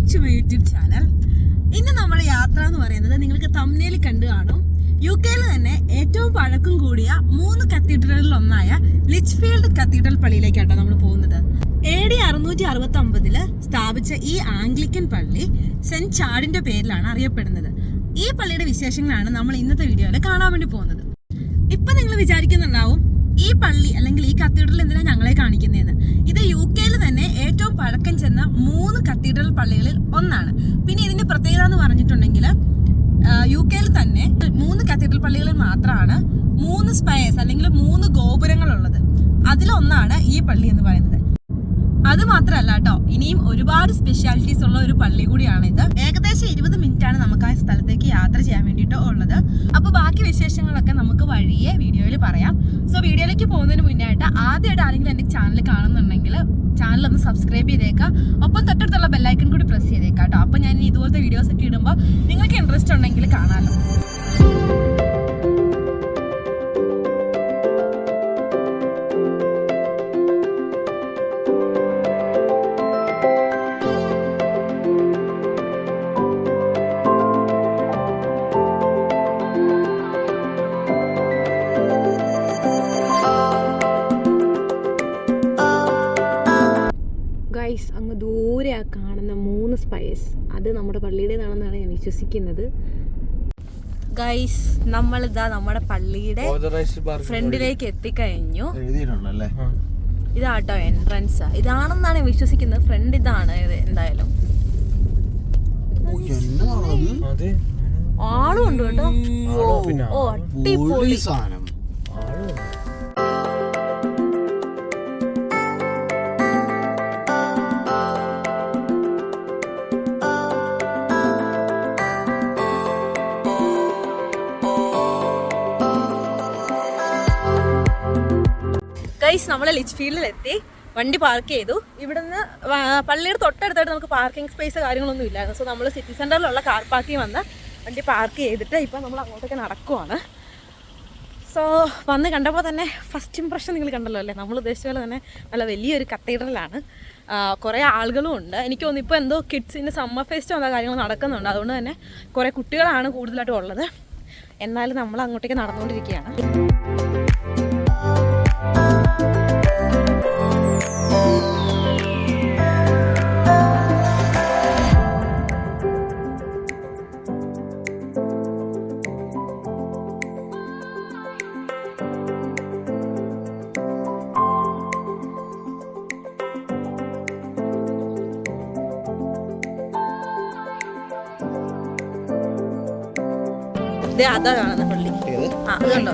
Back to my YouTube channel. ഇന്ന് നമ്മുടെ യാത്ര എന്ന് പറയുന്നത് നിങ്ങൾക്ക് തംബ്നെയിൽ കണ്ടു കാണും. UK-യിൽ തന്നെ ഏറ്റവും പഴക്കം കൂടിയ 3 കത്തീഡ്രലുകളിൽ ഒന്നായ ലിച്ച്ഫീൽഡ് കത്തീഡ്രൽ പള്ളിയിലേക്കാട്ടോ നമ്മൾ പോകുന്നത്. AD 669 സ്ഥാപിച്ച ഈ ആംഗ്ലിക്കൻ പള്ളി സെന്റ് ചാർഡിന്റെ പേരിലാണ് അറിയപ്പെടുന്നത്. ഈ പള്ളിയുടെ വിശേഷങ്ങളാണ് നമ്മൾ ഇന്നത്തെ വീഡിയോയിൽ കാണാൻ വേണ്ടി പോകുന്നത്. ഇപ്പൊ നിങ്ങൾ വിചാരിക്കുന്നുണ്ടാവും ഈ പള്ളി അല്ലെങ്കിൽ ഈ കത്തീഡ്രൽ എന്തിനാണ് ഞങ്ങളെ കാണിക്കുന്നതെന്ന്. ഇത് UK-യിൽ തന്നെ ഏറ്റവും പഴക്കം ചെന്ന 3 കത്തീഡ്രൽ പള്ളികളിൽ ഒന്നാണ്. പിന്നെ ഇതിന്റെ പ്രത്യേകത എന്ന് പറഞ്ഞിട്ടുണ്ടെങ്കിൽ UK-യിൽ തന്നെ 3 കത്തീഡ്രൽ പള്ളികളിൽ മാത്രമാണ് 3 സ്പയേഴ്സ് അല്ലെങ്കിൽ 3 ഗോപുരങ്ങളുള്ളത്. അതിലൊന്നാണ് ഈ പള്ളി എന്ന് പറയുന്നത്. അത് മാത്രമല്ല കേട്ടോ, ഇനിയും ഒരുപാട് സ്പെഷ്യാലിറ്റീസ് ഉള്ള ഒരു പള്ളി കൂടിയാണ് ഇത്. ഏകദേശം 20 മിനിറ്റാണ് നമുക്ക് ആ സ്ഥലത്തേക്ക് യാത്ര ചെയ്യാൻ വേണ്ടിയിട്ട് ഉള്ളത്. അപ്പൊ ബാക്കി വിശേഷങ്ങളൊക്കെ നമുക്ക് വഴിയെ വീഡിയോയിൽ പറയാം. സോ വീഡിയോയിലേക്ക് പോകുന്നതിന് മുന്നായിട്ട് ആദ്യമായിട്ട് ആരെങ്കിലും എൻ്റെ ചാനൽ കാണുന്നുണ്ടെങ്കിൽ ചാനൽ ഒന്ന് സബ്സ്ക്രൈബ് ചെയ്തേക്കാം. ഒപ്പം തൊട്ടടുത്തുള്ള ബെല്ലൈക്കൺ കൂടി പ്രസ് ചെയ്തേക്കാം കേട്ടോ. അപ്പൊ ഞാൻ ഇതുപോലത്തെ വീഡിയോസ് ഒക്കെ ഇടുമ്പോൾ നിങ്ങൾക്ക് ഇൻട്രസ്റ്റ് ഉണ്ടെങ്കിൽ കാണാമല്ലോ. ഗൈസ്, അങ്ങ് ദൂരെ ആ കാണുന്ന 3 സ്പയേഴ്സ് അത് നമ്മുടെ പള്ളിയുടേതാണെന്നാണ് ഞാൻ വിശ്വസിക്കുന്നത്. ഗൈസ്, നമ്മളിതാ നമ്മുടെ പള്ളിയുടെ ഫ്രണ്ടിലേക്ക് എത്തിക്കഴിഞ്ഞു. ഇതാട്ടോ എൻട്രൻസ്, ഇതാണെന്നാണ് ഞാൻ വിശ്വസിക്കുന്നത്. ഫ്രണ്ട് ഇതാണ് എന്തായാലും. ആളും ഉണ്ട് കേട്ടോ. ഓ, അടിപൊളി സാധനം. ഗൈസ്, നമ്മൾ ലിച്ച്ഫീൽഡിലെത്തി. വണ്ടി പാർക്ക് ചെയ്തു. ഇവിടുന്ന് പള്ളിയുടെ തൊട്ടടുത്തായിട്ട് നമുക്ക് പാർക്കിംഗ് സ്പേസ് കാര്യങ്ങളൊന്നും ഇല്ലായിരുന്നു. സോ നമ്മൾ സിറ്റി സെൻറ്ററിലുള്ള കാർ പാർക്കിംഗ് വന്ന് വണ്ടി പാർക്ക് ചെയ്തിട്ട് ഇപ്പം നമ്മൾ അങ്ങോട്ടേക്ക് നടക്കുവാണ്. സോ വന്ന് കണ്ടപ്പോൾ തന്നെ ഫസ്റ്റ് ഇംപ്രഷൻ നിങ്ങൾ കണ്ടല്ലോ അല്ലേ. നമ്മൾ ഉദ്ദേശിച്ച പോലെ തന്നെ നല്ല വലിയൊരു കത്തീഡ്രലാണ്. കുറേ ആളുകളും ഉണ്ട്. എനിക്ക് തോന്നുന്നു ഇപ്പോൾ എന്തോ കിഡ്സിൻ്റെ സമ്മർ ഫെസ്റ്റോ എന്താ കാര്യങ്ങൾ നടക്കുന്നുണ്ട്. അതുകൊണ്ട് തന്നെ കുറേ കുട്ടികളാണ് കൂടുതലായിട്ടും ഉള്ളത്. എന്നാലും നമ്മൾ അങ്ങോട്ടേക്ക് നടന്നുകൊണ്ടിരിക്കുകയാണ്. അതാ കാണുന്ന പള്ളി. അതുണ്ടോ?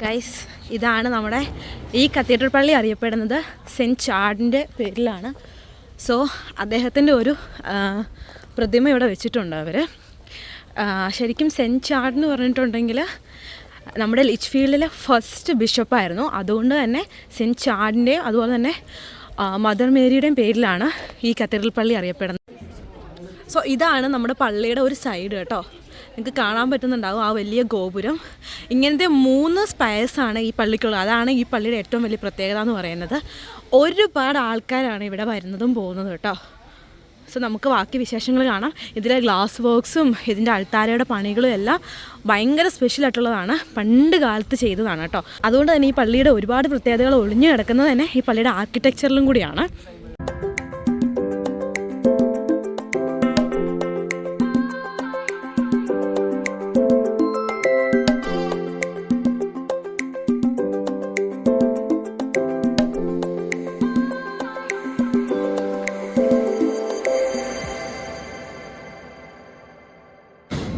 ഗൈസ്, ഇതാണ് നമ്മുടെ ഈ കത്തീഡ്രൽ പള്ളി അറിയപ്പെടുന്നത് സെൻറ്റ് ചാർഡിൻ്റെ പേരിലാണ്. സോ അദ്ദേഹത്തിൻ്റെ ഒരു പ്രതിമ ഇവിടെ വെച്ചിട്ടുണ്ട് അവർ. ശരിക്കും സെൻറ്റ് ചാർഡ് എന്ന് പറഞ്ഞിട്ടുണ്ടെങ്കിൽ നമ്മുടെ ലിച്ച്ഫീൽഡിലെ ഫസ്റ്റ് ബിഷപ്പായിരുന്നു. അതുകൊണ്ട് തന്നെ സെൻറ്റ് ചാർഡിൻ്റെയും അതുപോലെ തന്നെ മദർ മേരിയുടെയും പേരിലാണ് ഈ കത്തീഡ്രൽ പള്ളി അറിയപ്പെടുന്നത്. സോ ഇതാണ് നമ്മുടെ പള്ളിയുടെ ഒരു സൈഡ് കേട്ടോ. നിങ്ങൾക്ക് കാണാൻ പറ്റുന്നുണ്ടാവും ആ വലിയ ഗോപുരം. ഇങ്ങനത്തെ 3 സ്പയേഴ്സാണ് ഈ പള്ളിക്കുള്ളത്. അതാണ് ഈ പള്ളിയുടെ ഏറ്റവും വലിയ പ്രത്യേകത എന്ന് പറയുന്നത്. ഒരുപാട് ആൾക്കാരാണ് ഇവിടെ വരുന്നതും പോകുന്നതും കേട്ടോ. സോ നമുക്ക് ബാക്കി വിശേഷങ്ങൾ കാണാം. ഇതിലെ ഗ്ലാസ് വർക്ക്സും ഇതിൻ്റെ അൾത്താരയുടെ പണികളും എല്ലാം ഭയങ്കര സ്പെഷ്യലായിട്ടുള്ളതാണ്. പണ്ട് കാലത്ത് ചെയ്തതാണ് കേട്ടോ. അതുകൊണ്ട് തന്നെ ഈ പള്ളിയുടെ ഒരുപാട് പ്രത്യേകതകൾ ഒളിഞ്ഞു കിടക്കുന്നത് തന്നെ ഈ പള്ളിയുടെ ആർക്കിടെക്ചറിലും കൂടിയാണ്.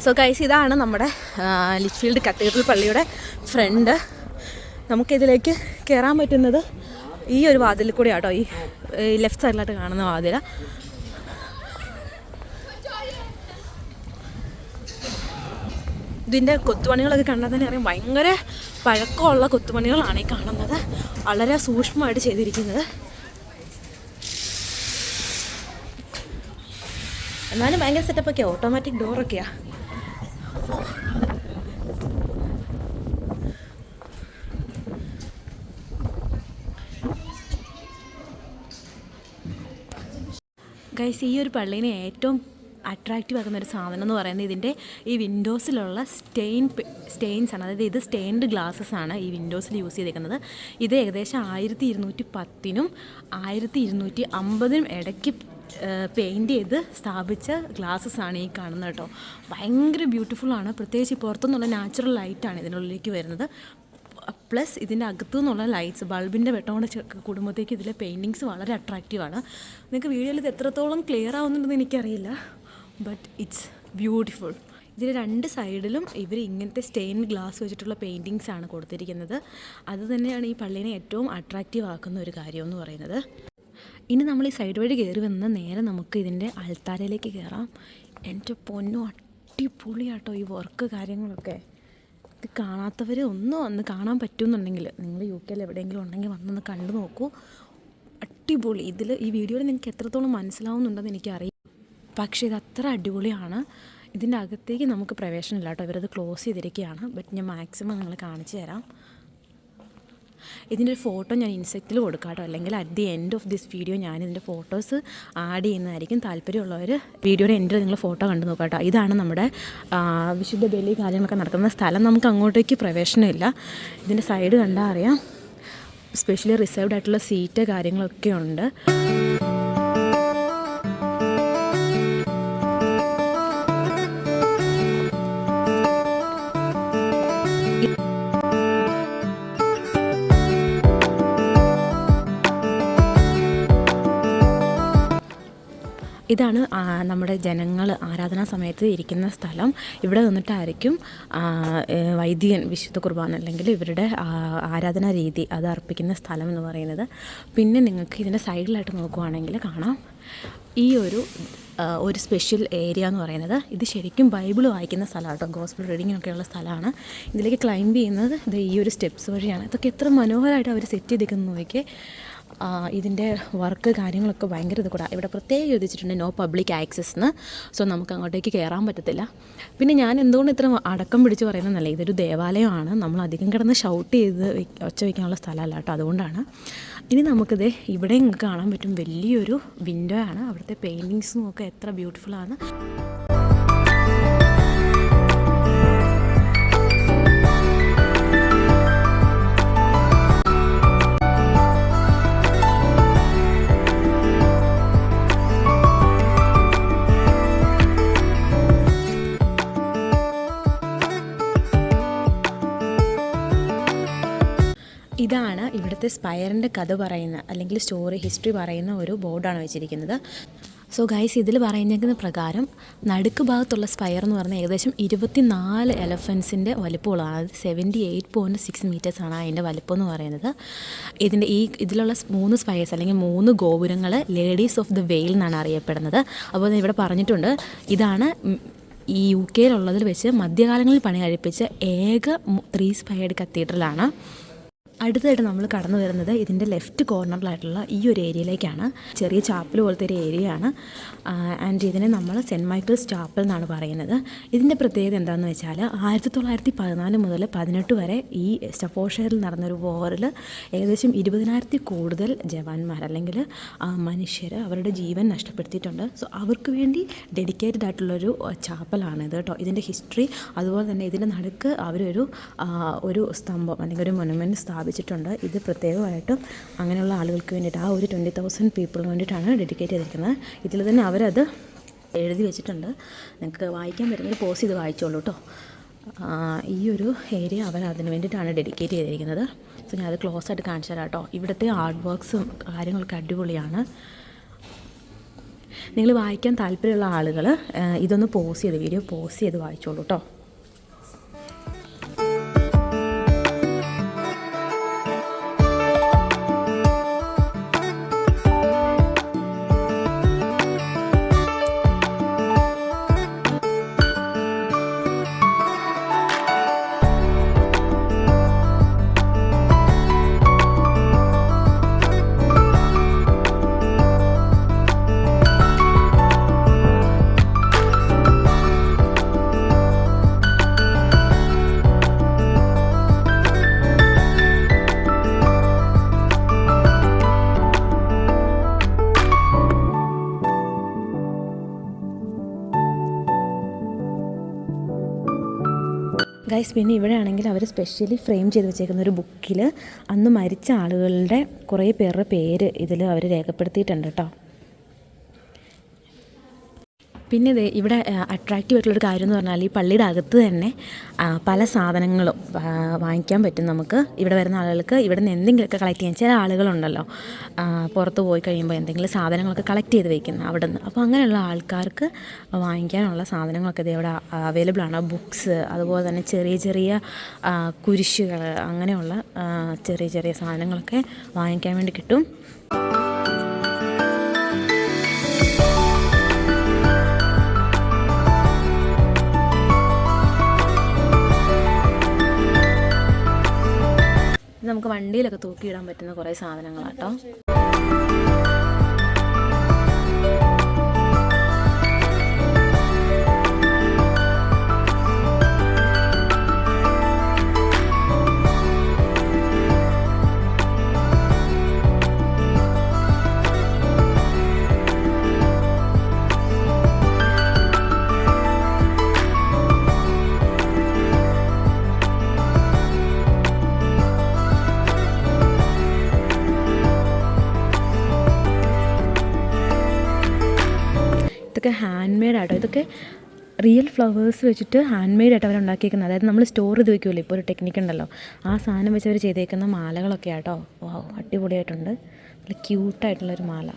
സോ ഗൈസ്, ഇതാണ് നമ്മുടെ ലിച്ച്ഫീൽഡ് കത്തീഡ്രൽ പള്ളിയുടെ ഫ്രണ്ട്. നമുക്കിതിലേക്ക് കയറാൻ പറ്റുന്നത് ഈ ഒരു വാതിലിൽ കൂടെ ആട്ടോ, ഈ ലെഫ്റ്റ് സൈഡിലായിട്ട് കാണുന്ന വാതിൽ. ഇതിൻ്റെ കൊത്തുപണികളൊക്കെ കണ്ടാൽ തന്നെ അറിയാം, ഭയങ്കര പഴക്കമുള്ള കൊത്തുപണികളാണ് ഈ കാണുന്നത്. വളരെ സൂക്ഷ്മമായിട്ട് ചെയ്തിരിക്കുന്നത്. എന്നാലും ഭയങ്കര സെറ്റപ്പൊക്കെയാണ്. ഓട്ടോമാറ്റിക് ഡോറൊക്കെയാണ്. ഗൈസ്, ഈ ഒരു പള്ളീനെ ഏറ്റവും അട്രാക്റ്റീവ് ആക്കുന്ന ഒരു സാധനം എന്ന് പറയുന്നത് ഇതിൻ്റെ ഈ വിൻഡോസിലുള്ള സ്റ്റെയിൻസ് ആണ്. അതായത് ഇത് സ്റ്റെയിൻഡ് ഗ്ലാസ്സസ് ആണ് ഈ വിൻഡോസിൽ യൂസ് ചെയ്തിരിക്കുന്നത്. ഇത് ഏകദേശം 1210 1250 ഇടയ്ക്ക് പെയിൻറ്റ് ചെയ്ത് സ്ഥാപിച്ച ഗ്ലാസ്സസ് ആണ് ഈ കാണുന്നത് കേട്ടോ. ഭയങ്കര ബ്യൂട്ടിഫുള്ളാണ്. പ്രത്യേകിച്ച് പുറത്തുനിന്നുള്ള നാച്ചുറൽ ലൈറ്റാണ് ഇതിനുള്ളിലേക്ക് വരുന്നത്. പ്ലസ് ഇതിൻ്റെ അകത്തു നിന്നുള്ള ലൈറ്റ്സ്, ബൾബിൻ്റെ വെട്ടം കൊണ്ട് കൂടുമ്പോഴത്തേക്ക് ഇതിലെ പെയിൻറ്റിങ്സ് വളരെ അട്രാക്റ്റീവാണ്. നിങ്ങൾക്ക് വീഡിയോയിൽ ഇത് എത്രത്തോളം ക്ലിയർ ആവുന്നുണ്ടെന്ന് എനിക്കറിയില്ല, ബട്ട് ഇറ്റ്സ് ബ്യൂട്ടിഫുൾ. ഇതിൽ 2 സൈഡിലും ഇവർ ഇങ്ങനത്തെ സ്റ്റെയിൻഡ് ഗ്ലാസ് വെച്ചിട്ടുള്ള പെയിൻറ്റിങ്സ് ആണ് കൊടുത്തിരിക്കുന്നത്. അത് തന്നെയാണ് ഈ പള്ളീനെ ഏറ്റവും അട്രാക്റ്റീവ് ആക്കുന്ന ഒരു കാര്യം എന്ന് പറയുന്നത്. ഇനി നമ്മൾ ഈ സൈഡ് വഴി കയറി വന്ന് നേരെ നമുക്ക് ഇതിൻ്റെ അൾത്താരയിലേക്ക് കയറാം. എൻ്റെ പൊന്നോ, അടിപൊളിയാട്ടോ ഈ വർക്ക് കാര്യങ്ങളൊക്കെ. ഇത് കാണാത്തവർ ഒന്ന് വന്ന് കാണാൻ പറ്റുമെന്നുണ്ടെങ്കിൽ നിങ്ങൾ UK എവിടെയെങ്കിലും ഉണ്ടെങ്കിൽ വന്നൊന്ന് കണ്ടു നോക്കൂ. അടിപൊളി. ഈ വീഡിയോയിൽ നിങ്ങൾക്ക് എത്രത്തോളം മനസ്സിലാവുന്നുണ്ടെന്ന് എനിക്കറിയാം, പക്ഷേ ഇത് അത്ര അടിപൊളിയാണ്. ഇതിൻ്റെ അകത്തേക്ക് നമുക്ക് പ്രവേശനമില്ല കേട്ടോ, ഇവരത് ക്ലോസ് ചെയ്തിരിക്കുകയാണ്. ബട്ട് ഞാൻ മാക്സിമം നിങ്ങൾ കാണിച്ചു തരാം. ഇതിൻ്റെ ഒരു ഫോട്ടോ ഞാൻ ഇൻസെക്റ്റിൽ കൊടുക്കാം കേട്ടോ, അല്ലെങ്കിൽ at the end of this video ഞാൻ ഇതിൻ്റെ ഫോട്ടോസ് ആഡ് ചെയ്യുന്നതായിരിക്കും. താല്പര്യമുള്ളവർ വീഡിയോയുടെ എൻഡിൽ നിങ്ങൾ ഫോട്ടോ കണ്ടു നോക്കാം കേട്ടോ. ഇതാണ് നമ്മുടെ വിശുദ്ധ ബലി കാര്യങ്ങളൊക്കെ നടക്കുന്ന സ്ഥലം. നമുക്ക് അങ്ങോട്ടേക്ക് പ്രവേശനമില്ല. ഇതിൻ്റെ സൈഡ് കണ്ടാൽ അറിയാം, സ്പെഷ്യലി റിസർവ്ഡ് ആയിട്ടുള്ള സീറ്റ് കാര്യങ്ങളൊക്കെ ഉണ്ട്. ഇതാണ് നമ്മുടെ ജനങ്ങൾ ആരാധനാ സമയത്ത് ഇരിക്കുന്ന സ്ഥലം. ഇവിടെ നിന്നിട്ടായിരിക്കും വൈദികൻ വിശുദ്ധ കുർബാന അല്ലെങ്കിൽ ഇവരുടെ ആരാധനാ രീതി അത് അർപ്പിക്കുന്ന സ്ഥലം എന്ന് പറയുന്നത്. പിന്നെ നിങ്ങൾക്ക് ഇതിൻ്റെ സൈഡിലായിട്ട് നോക്കുവാണെങ്കിൽ കാണാം ഈ ഒരു സ്പെഷ്യൽ ഏരിയ എന്ന് പറയുന്നത്. ഇത് ശരിക്കും ബൈബിൾ വായിക്കുന്ന സ്ഥലമാണ് കേട്ടോ, ഗോസ്പൽ റീഡിങ്ങിനൊക്കെയുള്ള സ്ഥലമാണ്. ഇതിലേക്ക് ക്ലൈംബ് ചെയ്യുന്നത് ഇത് ഈ ഒരു സ്റ്റെപ്സ് വഴിയാണ്. ഇതൊക്കെ എത്ര മനോഹരമായിട്ട് അവർ സെറ്റ് ചെയ്തിരിക്കുന്നത് നോക്കിയേ. ഇതിൻ്റെ വർക്ക് കാര്യങ്ങളൊക്കെ ഭയങ്കര ഇത് കൂടെ. ഇവിടെ പ്രത്യേകം എഴുതിച്ചിട്ടുണ്ട് നോ പബ്ലിക് ആക്സസ് എന്ന്. സോ നമുക്ക് അങ്ങോട്ടേക്ക് കയറാൻ പറ്റത്തില്ല. പിന്നെ ഞാൻ എന്തുകൊണ്ട് ഇത്ര അടക്കം പിടിച്ച് പറയുന്നതല്ല, ഇതൊരു ദേവാലയമാണ്. നമ്മൾ അധികം കിടന്ന് ഷൗട്ട് ചെയ്ത് ഒച്ച വയ്ക്കാനുള്ള സ്ഥലമല്ല കേട്ടോ, അതുകൊണ്ടാണ്. ഇനി നമുക്കിത് ഇവിടെ നിങ്ങൾക്ക് കാണാൻ പറ്റും, വലിയൊരു വിൻഡോ ആണ്. അവിടുത്തെ പെയിൻറ്റിങ്സും ഒക്കെ എത്ര ബ്യൂട്ടിഫുള്ളാണ്. ഇതാണ് ഇവിടുത്തെ സ്പയറിൻ്റെ കഥ പറയുന്ന അല്ലെങ്കിൽ ഹിസ്റ്ററി പറയുന്ന ഒരു ബോർഡാണ് വെച്ചിരിക്കുന്നത്. സോ ഗൈസ്, ഇതിൽ പറയുന്നതിന് പ്രകാരം നടുക്ക് ഭാഗത്തുള്ള സ്പയർ എന്ന് പറഞ്ഞാൽ ഏകദേശം 24 എലഫൻസിൻ്റെ വലിപ്പമുള്ളതാണ്. അത് 78.6 മീറ്റേഴ്സാണ് അതിൻ്റെ വലിപ്പം എന്ന് പറയുന്നത്. ഇതിലുള്ള 3 സ്പയേഴ്സ് അല്ലെങ്കിൽ 3 ഗോപുരങ്ങൾ ലേഡീസ് ഓഫ് ദ വെയിൽ എന്നാണ് അറിയപ്പെടുന്നത്. അപ്പോൾ ഇവിടെ പറഞ്ഞിട്ടുണ്ട്, ഇതാണ് ഈ UK വെച്ച് മധ്യകാലങ്ങളിൽ പണി കഴിപ്പിച്ച ഏക 3 സ്പയേർഡ് കത്തീഡ്രലാണ്. അടുത്തായിട്ട് നമ്മൾ കടന്നു വരുന്നത് ഇതിൻ്റെ ലെഫ്റ്റ് കോർണറിലായിട്ടുള്ള ഈ ഒരു ഏരിയയിലേക്കാണ്. ചെറിയ ചാപ്പൽ പോലത്തെ ഒരു ഏരിയയാണ്. ആൻഡ് ഇതിനെ നമ്മൾ സെൻറ്റ് മൈക്കിൾസ് ചാപ്പൽ എന്നാണ് പറയുന്നത്. ഇതിൻ്റെ പ്രത്യേകത എന്താണെന്ന് വെച്ചാൽ 1914 മുതൽ 18 വരെ ഈ സ്റ്റഫോർഡ്ഷയറിൽ നടന്നൊരു വോറിൽ ഏകദേശം 20,000 കൂടുതൽ ജവാന്മാർ അല്ലെങ്കിൽ മനുഷ്യർ അവരുടെ ജീവൻ നഷ്ടപ്പെടുത്തിയിട്ടുണ്ട്. സോ അവർക്ക് വേണ്ടി ഡെഡിക്കേറ്റഡ് ആയിട്ടുള്ളൊരു ചാപ്പലാണിത് കേട്ടോ. ഇതിൻ്റെ ഹിസ്റ്ററി അതുപോലെ തന്നെ ഇതിൻ്റെ നടുക്ക് ഒരു സ്തംഭം അല്ലെങ്കിൽ ഒരു മൊനുമെൻറ്റ് സ്ഥാപിച്ചിട്ടുണ്ട്. ഇത് പ്രത്യേകമായിട്ടും അങ്ങനെയുള്ള ആളുകൾക്ക് വേണ്ടിയിട്ട് ആ ഒരു 20,000 പീപ്പിളിന് വേണ്ടിയിട്ടാണ് ഡെഡിക്കേറ്റ് ചെയ്തിരിക്കുന്നത്. ഇതിൽ തന്നെ അവരത് എഴുതി വെച്ചിട്ടുണ്ട്. നിങ്ങൾക്ക് വായിക്കാൻ പറ്റുന്നൊരു പോസ് ചെയ്ത് വായിച്ചോളൂ കേട്ടോ. ഈ ഒരു ഏരിയ അവർ അതിന് വേണ്ടിയിട്ടാണ് ഡെഡിക്കേറ്റ് ചെയ്തിരിക്കുന്നത്. സോ ഞാൻ അത് ക്ലോസ് ആയിട്ട് കാണിച്ചു തരാം കേട്ടോ. ഇവിടുത്തെ ആർട്ട് വർക്ക്സും കാര്യങ്ങളൊക്കെ അടിപൊളിയാണ്. നിങ്ങൾ വായിക്കാൻ താല്പര്യമുള്ള ആളുകൾ ഇതൊന്ന് വീഡിയോ പോസ് ചെയ്ത് വായിച്ചോളൂ കേട്ടോ. ഗൈസ്, പിന്നെ ഇവിടെ ആണെങ്കിൽ അവർ സ്പെഷ്യലി ഫ്രെയിം ചെയ്ത് വെച്ചേക്കുന്ന ഒരു ബുക്കിൽ അന്ന് മരിച്ച ആളുകളുടെ കുറേ പേരുടെ പേര് ഇതിൽ അവർ രേഖപ്പെടുത്തിയിട്ടുണ്ട് കേട്ടോ. പിന്നെ ഇവിടെ അട്രാക്റ്റീവ് ആയിട്ടുള്ളൊരു കാര്യം എന്ന് പറഞ്ഞാൽ ഈ പള്ളിയുടെ അകത്ത് തന്നെ പല സാധനങ്ങളും വാങ്ങിക്കാൻ പറ്റും നമുക്ക്. ഇവിടെ വരുന്ന ആളുകൾക്ക് ഇവിടെ നിന്ന് എന്തെങ്കിലുമൊക്കെ കളക്ട് ചെയ്യാൻ. ചില ആളുകളുണ്ടല്ലോ പുറത്ത് പോയി കഴിയുമ്പോൾ എന്തെങ്കിലും സാധനങ്ങളൊക്കെ കളക്ട് ചെയ്ത് വയ്ക്കുന്നത് അവിടെ നിന്ന്. അപ്പോൾ അങ്ങനെയുള്ള ആൾക്കാർക്ക് വാങ്ങിക്കാനുള്ള സാധനങ്ങളൊക്കെ ഇത് ഇവിടെ അവൈലബിൾ ആണ്. ബുക്സ്, അതുപോലെ തന്നെ ചെറിയ ചെറിയ കുരിശുകൾ, അങ്ങനെയുള്ള ചെറിയ ചെറിയ സാധനങ്ങളൊക്കെ വാങ്ങിക്കാൻ വേണ്ടി കിട്ടും. നമുക്ക് വണ്ടിയിലൊക്കെ തൂക്കിയിടാൻ പറ്റുന്ന കുറേ സാധനങ്ങളാട്ടോ. ഇതൊക്കെ ഹാൻഡ് മെയ്ഡായിട്ടോ. ഇതൊക്കെ റിയൽ ഫ്ലവേഴ്സ് വെച്ചിട്ട് ഹാൻഡ് മെയ്ഡായിട്ട് അവർ ഉണ്ടാക്കിയിരിക്കുന്നത്. അതായത് നമ്മൾ സ്റ്റോർ ചെയ്ത് വയ്ക്കുമല്ലോ, ഇപ്പോൾ ഒരു ടെക്നിക്ക് ഉണ്ടല്ലോ, ആ സാധനം വെച്ച് അവർ ചെയ്തേക്കുന്ന മാലകളൊക്കെ ആട്ടോ. വാവ്, അടിപൊളിയായിട്ടുണ്ട്. നല്ല ക്യൂട്ടായിട്ടുള്ളൊരു മാല.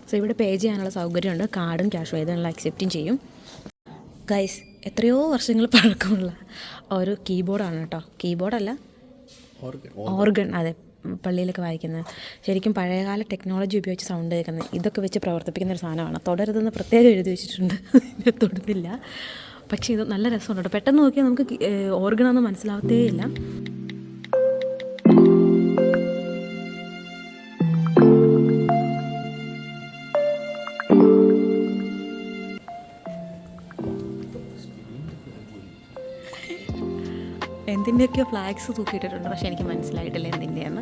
സോ ഇവിടെ പേ ചെയ്യാനുള്ള സൗകര്യമുണ്ട്. കാർഡും ക്യാഷും ഏതെങ്കിലും അക്സെപ്റ്റും ചെയ്യും. ഗൈസ്, എത്രയോ വർഷങ്ങൾ പഴക്കമുള്ള ഒരു കീബോർഡാണ് കേട്ടോ. കീബോർഡല്ല, ഓർഗൺ. അതെ, പള്ളിയിലൊക്കെ വായിക്കുന്നത്. ശരിക്കും പഴയകാല ടെക്നോളജി ഉപയോഗിച്ച് സൗണ്ട് കേൾക്കുന്നത്. ഇതൊക്കെ വെച്ച് പ്രവർത്തിപ്പിക്കുന്ന ഒരു സാധനമാണ്. തുടരുതെന്ന് പ്രത്യേകം എഴുതി വെച്ചിട്ടുണ്ട്. തൊടുന്നില്ല. പക്ഷേ ഇത് നല്ല രസമുണ്ട് കേട്ടോ. പെട്ടെന്ന് നോക്കിയാൽ നമുക്ക് ഓർഗണാണെന്ന് മനസ്സിലാവത്തേ ഇല്ല. എന്തിൻ്റെയൊക്കെയോ ഫ്ലാഗ്സ് തൂക്കിയിട്ടിട്ടുണ്ട്, പക്ഷേ എനിക്ക് മനസ്സിലായിട്ടില്ല എന്തിൻ്റെയാണ്.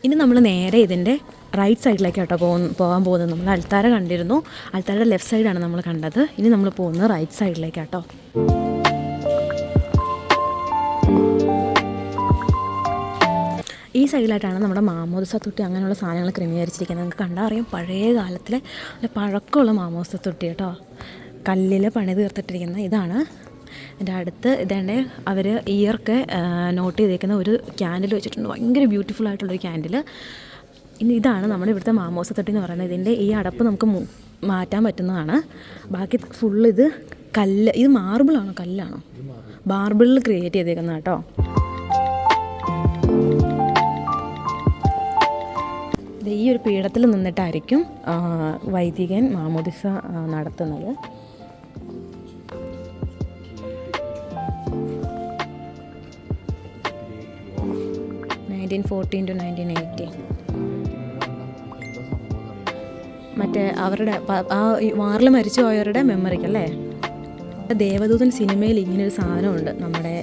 ഇനി നമ്മൾ നേരെ ഇതിൻ്റെ റൈറ്റ് സൈഡിലേക്ക് കേട്ടോ പോകാൻ പോകുന്നത്. നമ്മൾ അൾത്താര കണ്ടിരുന്നു. അൾത്താരയുടെ ലെഫ്റ്റ് സൈഡാണ് നമ്മൾ കണ്ടത്. ഇനി നമ്മൾ പോകുന്നത് റൈറ്റ് സൈഡിലേക്ക് കേട്ടോ. ഈ സൈഡിലായിട്ടാണ് നമ്മുടെ മാമോദിസ തൊട്ടി അങ്ങനെയുള്ള സാധനങ്ങൾ ക്രമീകരിച്ചിരിക്കുന്നത്. നിങ്ങൾക്ക് കണ്ടാൽ അറിയാം, പഴയ കാലത്തിലെ പഴക്കമുള്ള മാമോദിസ തൊട്ടി കേട്ടോ. കല്ലിൽ പണി തീർത്തിട്ടിരിക്കുന്ന ഇതാണ്. എൻ്റെ അടുത്ത് ഇതേണ്ട അവർ ഇയർക്ക് നോട്ട് ചെയ്തേക്കുന്ന ഒരു ക്യാൻഡിൽ വെച്ചിട്ടുണ്ട്. ഭയങ്കര ബ്യൂട്ടിഫുൾ ആയിട്ടുള്ളൊരു ക്യാൻഡിൽ. ഇനി ഇതാണ് നമ്മുടെ ഇവിടുത്തെ മാമോദിസ തൊട്ടി എന്ന് പറയുന്നത്. ഇതിൻ്റെ ഈ അടപ്പ് നമുക്ക് മാറ്റാൻ പറ്റുന്നതാണ്. ബാക്കി ഫുള്ള് ഇത് കല്ല്. ഇത് മാർബിളാണോ കല്ലാണോ? മാർബിളിൽ ക്രിയേറ്റ് ചെയ്തേക്കുന്നത് കേട്ടോ. ഈ ഒരു പീഠത്തിൽ നിന്നിട്ടായിരിക്കും വൈദികൻ മാമോദിസ നടത്തുന്നത്. മറ്റേ അവരുടെ ആ വാറിൽ മരിച്ചു പോയവരുടെ മെമ്മറിക്കല്ലേ. ദേവദൂതൻ സിനിമയിൽ ഇങ്ങനൊരു സാധനമുണ്ട്, നമ്മുടെ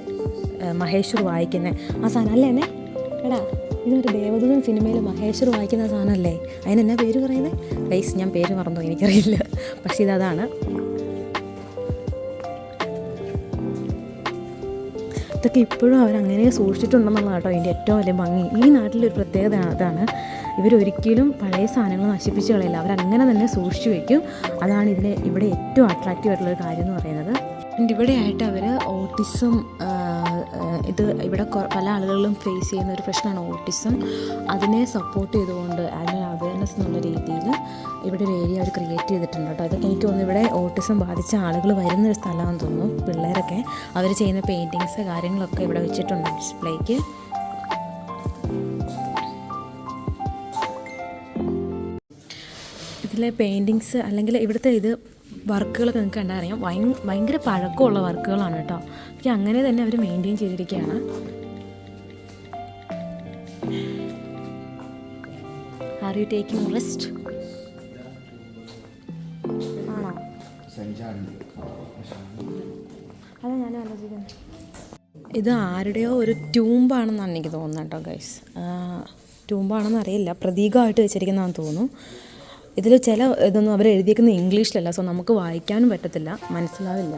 മഹേശ്വർ വായിക്കുന്ന ആ സാധനം അല്ലേ എന്നെ എടാ. ഇതൊരു ദേവദൂതൻ സിനിമയിൽ മഹേശ്വർ വായിക്കുന്ന സാധനമല്ലേ? അതിനെന്നാ പേര് പറയുന്നത്? ഗൈസ്, ഞാൻ പേര് മറന്നോ എനിക്കറിയില്ല. പക്ഷേ ഇതാണ്. ഇതൊക്കെ ഇപ്പോഴും അവരങ്ങനെ സൂക്ഷിച്ചിട്ടുണ്ടെന്നുള്ളതാണ് കേട്ടോ ഇതിൻ്റെ ഏറ്റവും വലിയ ഭംഗി. ഈ നാട്ടിലൊരു പ്രത്യേകത അതാണ്. ഇവരൊരിക്കലും പഴയ സാധനങ്ങൾ നശിപ്പിച്ച് കളയില്ല, അവരങ്ങനെ തന്നെ സൂക്ഷിച്ചു വയ്ക്കും. അതാണ് ഇവിടെ ഏറ്റവും അട്രാക്റ്റീവ് ആയിട്ടുള്ളൊരു കാര്യം എന്ന് പറയുന്നത്. ഇവിടെ ആയിട്ട് അവർ ഓട്ടിസം, ഇത് ഇവിടെ പല ആളുകളിലും ഫേസ് ചെയ്യുന്ന ഒരു പ്രശ്നമാണ് ഓട്ടിസം. അതിനെ സപ്പോർട്ട് ചെയ്തുകൊണ്ട് അതിന് അവയർനെസ് എന്നുള്ള രീതിയിൽ ഇവിടെ ഒരു ഏരിയ അവർ ക്രിയേറ്റ് ചെയ്തിട്ടുണ്ട് കേട്ടോ. അതൊക്കെ എനിക്ക് തോന്നുന്നു ഇവിടെ ഓട്ടിസം ബാധിച്ച ആളുകൾ വരുന്നൊരു സ്ഥലമാണെന്ന് തോന്നുന്നു. പിള്ളേരൊക്കെ അവർ ചെയ്യുന്ന പെയിൻറ്റിങ്സ് കാര്യങ്ങളൊക്കെ ഇവിടെ വെച്ചിട്ടുണ്ട് ഡിസ്പ്ലേക്ക്. ഇതിലെ പെയിൻറ്റിങ്സ് അല്ലെങ്കിൽ ഇവിടുത്തെ ഇത് വർക്കുകളൊക്കെ നിങ്ങൾക്ക് കണ്ടാൽ അറിയാം, ഭയങ്കര പഴക്കമുള്ള വർക്കുകളാണ് കേട്ടോ. പക്ഷെ അങ്ങനെ തന്നെ അവർ മെയിൻറ്റെയിൻ ചെയ്തിരിക്കുകയാണ്. Are you taking rest? ആണോ? അതാ ഞാനും ആലോചിക്കുന്നത്. ഇത് ആരുടെയോ ഒരു ട്യൂമ്പാണെന്നാണ് എനിക്ക് തോന്നുന്നത് കേട്ടോ ഗൈസ്. ട്യൂമ്പാണെന്ന് അറിയില്ല, പ്രതീകമായിട്ട് വെച്ചിരിക്കുന്നതാണെന്ന് തോന്നുന്നു. ഇതിൽ ചില ഇതൊന്നും അവർ എഴുതിയിരിക്കുന്നത് ഇംഗ്ലീഷിലല്ല, സോ നമുക്ക് വായിക്കാനും പറ്റത്തില്ല, മനസ്സിലാവില്ല.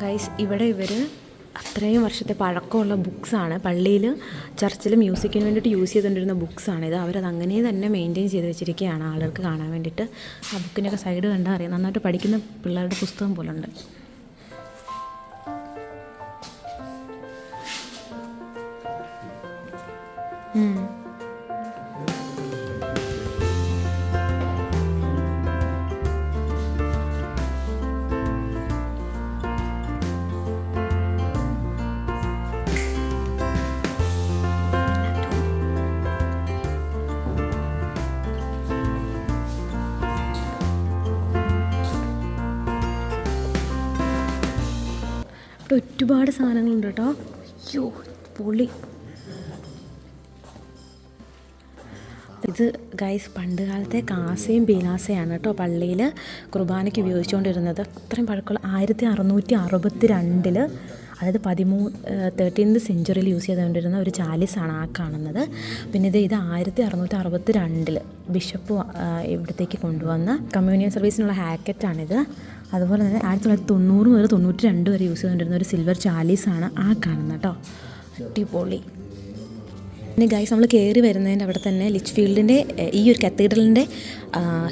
ഗൈസ് ഇവിടെ ഇവർ അത്രയും വർഷത്തെ പഴക്കമുള്ള ബുക്സാണ്, പള്ളിയിൽ ചർച്ചിൽ മ്യൂസിക്കിന് വേണ്ടിയിട്ട് യൂസ് ചെയ്തുകൊണ്ടിരുന്ന ബുക്സാണിത്. അവരത് അങ്ങനെ തന്നെ മെയിൻറ്റെയിൻ ചെയ്ത് വെച്ചിരിക്കുകയാണ് ആളുകൾക്ക് കാണാൻ വേണ്ടിയിട്ട്. ആ ബുക്കിൻ്റെയൊക്കെ സൈഡ് കണ്ടാൽ അറിയാം, നന്നായിട്ട് പഠിക്കുന്ന പിള്ളേരുടെ പുസ്തകം പോലുണ്ട്. ഇവിടെ ഒരുപാട് സാധനങ്ങളുണ്ട് കേട്ടോ. അയ്യോ പൊളി. ഇത് ഗൈസ് പണ്ട് കാലത്തെ കാസയും പീനാസയാണ് കേട്ടോ പള്ളിയിൽ കുർബാനയ്ക്ക് ഉപയോഗിച്ചുകൊണ്ടിരുന്നത്. അത്രയും പഴക്കമുള്ള 1662 അതായത് 13th സെഞ്ച്വറിയിൽ യൂസ് ചെയ്തുകൊണ്ടിരുന്ന ഒരു ചാലിസാണ് ആ കാണുന്നത്. പിന്നെ ഇത് 1662 ബിഷപ്പ് ഇവിടത്തേക്ക് കൊണ്ടുവന്ന കമ്മ്യൂണിയൻ സർവീസിനുള്ള ഹാക്കറ്റാണിത്. അതുപോലെ തന്നെ 1990 മുതൽ 92 വരെ യൂസ് ചെയ്തുകൊണ്ടിരുന്ന ഒരു സിൽവർ ചാലീസാണ് ആ കാണുന്നത് കേട്ടോ. അടിപൊളി. പിന്നെ ഗൈസ് നമ്മൾ കയറി വരുന്നതിൻ്റെ അവിടെ തന്നെ ലിച്ച്ഫീൽഡിൻ്റെ ഈ ഒരു കത്തീഡ്രലിൻ്റെ